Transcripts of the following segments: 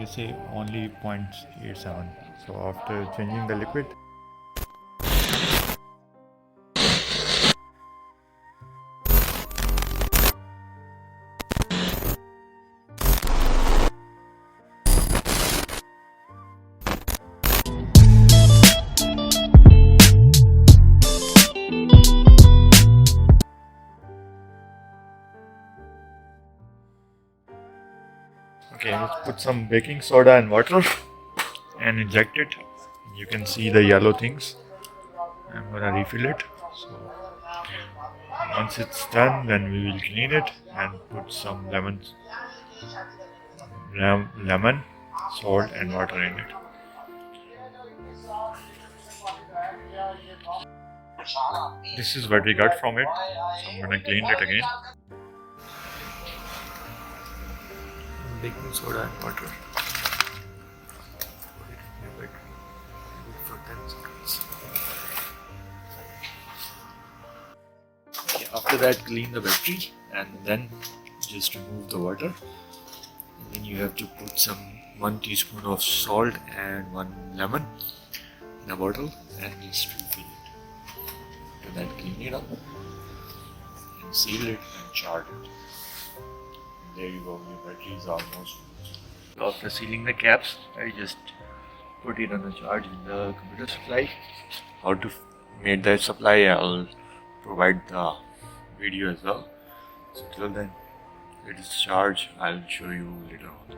can say only 0.87. So after changing the liquid, okay, let's put some baking soda and water and inject it. You can see the yellow things. I'm gonna refill it. So once it's done, then we will clean it and put some lemon, salt, and water in it. This is what we got from it. So I'm gonna clean it again. Baking soda and water. Put it in the battery. Wait for 10 seconds. Okay, after that, clean the battery and then just remove the water. And then you have to put some 1 teaspoon of salt and 1 lemon in the bottle and just refill it. After that, clean it up and seal it and charge it. And there you go, your battery is almost full. After sealing the caps, I just put it on a charge in the computer supply. How to make that supply, I'll provide the video as well. So till then, it is charged. I'll show you later on.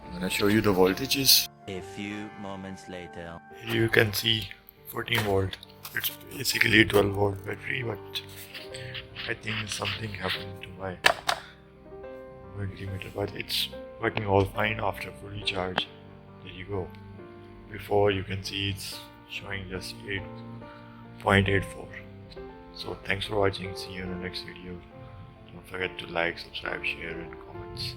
I'm gonna show you the voltages. A few moments later. Here you can see 14 volt. It's basically 12 volt battery, but I think something happened to my multimeter, but it's working all fine after fully charged. There you go. Before you can see it's showing just 8.84. So thanks for watching. See you in the next video. Don't forget to like, subscribe, share and comments.